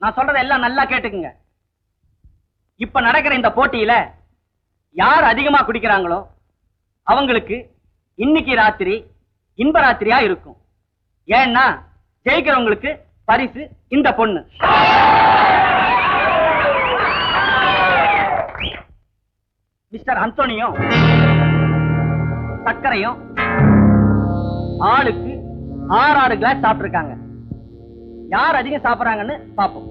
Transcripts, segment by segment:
நான் சொல்றத எல்லாம் நல்லா கேட்டுக்குங்க. இப்ப நடக்கிற இந்த போட்டியில யார் அதிகமா குடிக்கிறாங்களோ அவங்களுக்கு இன்னைக்கு ராத்திரி இன்ப ராத்திரியா இருக்கும். ஏன்னா ஜெயிக்கிறவங்களுக்கு பரிசு இந்த பொண்ணு. மிஸ்டர் அந்தோனியும் சர்க்கரையும் ஆளுக்கு 6 கிளாஸ் சாப்பிட்டிருக்காங்க. யார் அதிகம் சாப்பிடுறாங்கன்னு பாப்போம்.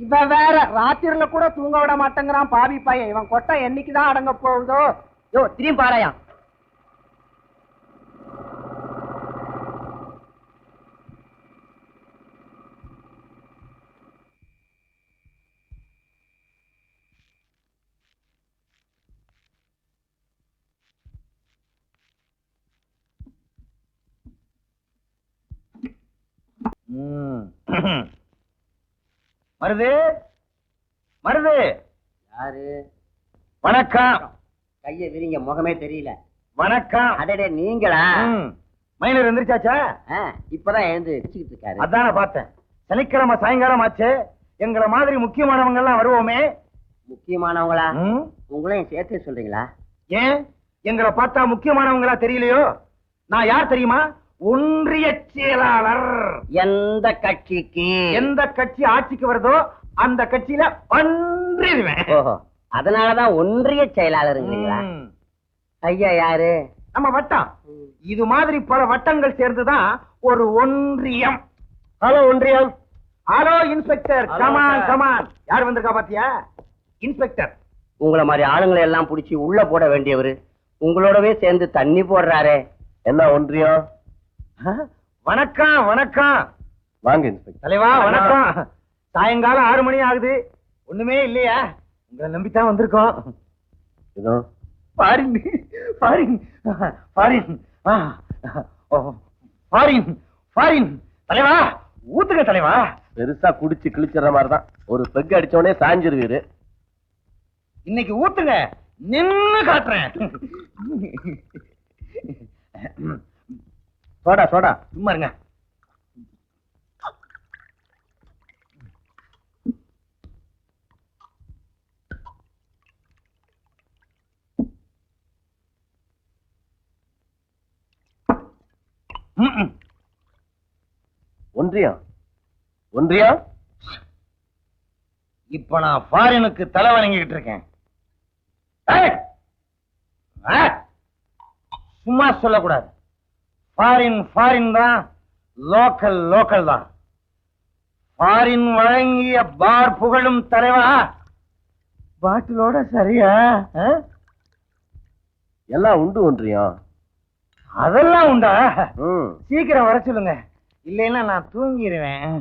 இவன் வேற ராத்திரில கூட தூங்க விட மாட்டேங்கிறான் பாவி பையன். இவன் கொட்டை என்னைக்குதான் அடங்க போகுதோ. யோ திரும்பி பாராயா. மருது மருது. யாரு? வணக்கம். கைய விரிங்க, முகமே தெரியல. வணக்கம். அடடே நீங்களா? மைனர் எந்திரிச்சாச்சா? இப்பதான் எழுந்து வச்சுக்கிட்டு இருக்காரு. அதான பார்த்தேன். சனிக்கிழமை சாயங்காலம் ஆச்சு. எங்களை மாதிரி முக்கியமானவங்க எல்லாம் வருவோமே. முக்கியமானவங்களா? உங்களையும் சேர்த்து சொல்றீங்களா? ஏன் எங்களை பார்த்தா முக்கியமானவங்களா தெரியலையோ? நான் யார் தெரியுமா? ஒன்றிய செயலாளர். எந்த கட்சிக்கு? எந்த கட்சி ஆட்சிக்கு வருதோ அந்த கட்சியில ஒன்றிடுவேன். ஓஹோ, அதனாலதான் ஒன்றிய செயலாளருங்களா? ஐயா யாரு? நம்ம வட்டம். இது மாதிரி பல வட்டங்கள் சேர்ந்துதான் ஒரு ஒன்றியம். ஹலோ ஒன்றியம். Hello inspector. Come on come on. யார் வந்திருக்கா பாத்தியா? இன்ஸ்பெக்டர். உங்களை மாதிரி ஆளுங்களை எல்லாம் புடிச்சு உள்ள போட வேண்டியவரு உங்களோடவே சேர்ந்து தண்ணி போடுறாரே. என்ன ஒன்றியம்? வணக்கம் வணக்கம். வாங்க இன்ஸ்பெக்டர். தலைவா வணக்கம். சாயங்காலம் 6 மணி ஆகுது. ஒண்ணுமே இல்லையா? உங்களை நம்பித்தான் வந்திருக்கோம். இதோ foreign foreign foreign foreign foreign. தலைவா ஊத்துங்க தலைவா. பெருசா குடிச்சு கிழிச்சிடுற மாதிரிதான். ஒரு பெக் அடிச்சவனே சாஞ்சிருவீரு. இன்னைக்கு ஊத்துங்க, நின்னு காட்டுறேன். சோடா சோடா சும்மா இருங்க. ஒன்றியம் ஒன்றியம். இப்ப நான் ஃபாரினுக்கு தலை வணங்கிட்டு இருக்கேன். சும்மா சொல்லக்கூடாது. ஃபாரின் ஃபாரின் தான், லோக்கல் லோக்கல் தான். ஃபாரின் வழங்கிய பார் புகழும் தலைவா, பாட்டிலோட சரியா? எல்லாம் உண்டு ஒன்றியம். அதெல்லாம் உண்டா? சீக்கிரம் வர சொல்லுங்க, இல்லைன்னா நான் தூங்கிடுவேன்.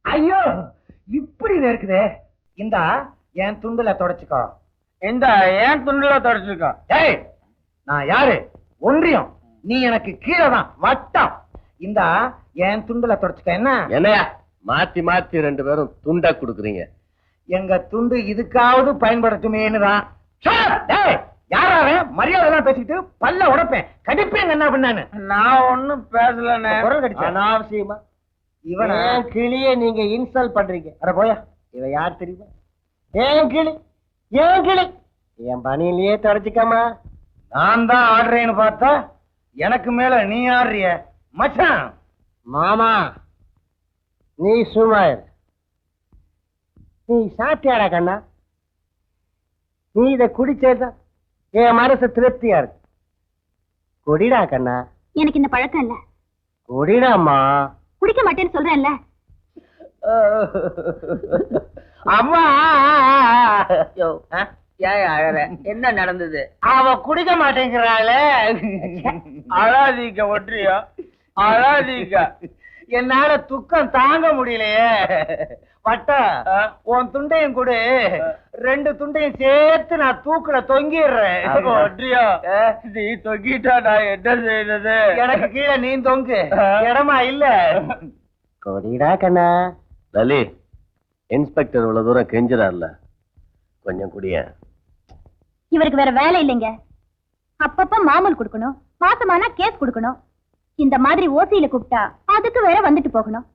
ஐயோ, இப்படி இருக்குது. இந்த என் துண்டுல தொடச்சுக்கோ. இந்த என் துண்டுல தொடச்சுக்கோ. ஏய், நான் யாரு? ஒன்றியம். நீ எனக்கு கீழே தான், வட்டம். இந்த என் துண்டுல தொடச்சுக்க. என்ன என்னையா மாத்தி மாத்தி ரெண்டு பேரும் துண்டா குடுக்குறீங்க? எங்க துண்டு இதுக்காவது பயன்படுத்துமேன்னு தான். யாராவே மரியாதை பேசிட்டு பல்ல உடைப்பேன், கடிப்பேன். என்ன பண்ணானு? நான் ஒண்ணும் பேசலண்ணே. குரல் கடிச்சா? அனாவசியமா இவன் கிளிய நீங்க இன்சல்ட் பண்றீங்க. அட போயா. இவ யார் தெரியுமா? ஏன் கிளி, ஏன் கிளி என் பணியிலேயே தொடச்சிக்காமா. நான் தான் ஆடுறேன்னு பார்த்தா எனக்கு மேல நீ ஆடுறிய மச்சான். மாமா நீ சும்மா இரு. நீ சாப்பிட்டியாடா கண்ணா? நீ இத குடிச்சேதான் என் மனசு திருப்தியா இருக்கு. குடிடா கண்ணா. எனக்கு இந்த பழக்கம் இல்ல. குடிடாமா. குடிக்க மாட்டேன்னு சொல்றேன்ல. அம்மா என்ன நடந்தது? அவ குடிக்க மாட்டேங்கிறாளே. அழாதீங்க ஒன்றியா, அழாதீங்க. என்னால துக்கம் தாங்க முடியலையே. வட்டா உன் துண்டையும் கொடு, 2 துண்டையும் சேர்த்து நான் தூக்குல தொங்கிடுறேன். ஒன்றியா நீ தொங்கிட்டா நான் என்ன செய்யறது? எனக்கு கீழே நீ தொங்கு, இடமா இல்ல. குடிடா கண்ணா. லலி, இன்ஸ்பெக்டர் இவ்வளவு தூரம் கெஞ்சுறாருல, கொஞ்சம் குடிய. இவருக்கு வேற வேலை இல்லைங்க. அப்பப்ப மாமூல் கொடுக்கணும், மாசமானா கேஸ் கொடுக்கணும். இந்த மாதிரி ஓசியில கூப்பிட்டா அதுக்கு வேற வந்துட்டு போகணும்.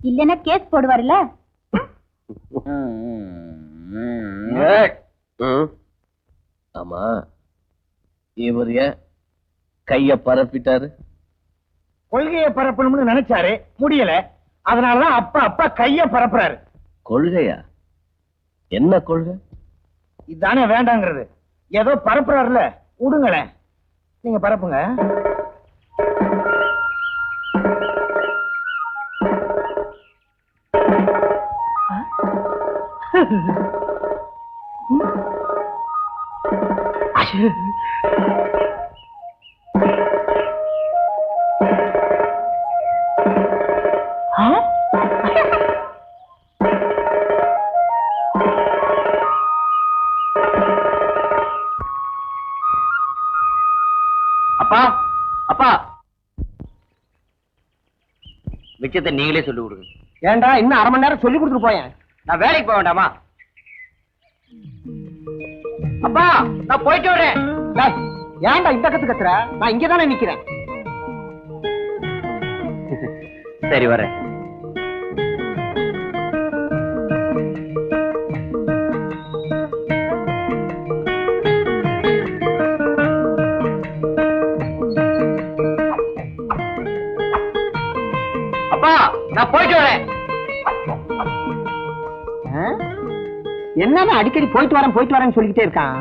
இல்லன்னா கேஸ் போடுவாருல்ல. ஆமா, இவர் ஏன் கைய பரப்பிட்டாரு? கொள்கையை பரப்பணும்னு நினைச்சாரு, முடியல. அதனாலதான் அப்பா கைய பரப்புறாரு. கொள்கையா? என்ன கொள்கை? இதுதானே வேண்டாங்கிறது. ஏதோ பரப்புறாருல, விடுங்களேன். நீங்க பரப்புங்க. அப்பா, அப்பா, மிச்சத்தை நீங்களே சொல்லி கொடுங்க. ஏண்டா இன்னும் 1/2 மணி நேரம் சொல்லி கொடுத்துட்டு போயேன். நான் வேலைக்கு போக வேண்டாமா? அப்பா, நான் போயிட்டு வரேன். டேய், ஏன்டா இந்த கத்து கத்துற? நான் இங்கதானே நிக்கிறேன். சரி வரேன். அப்பா, நான் போயிட்டு வரேன். என்னன்னா அடிக்கடி போயிட்டு வரேன்னு சொல்லிக்கிட்டே இருக்கான்.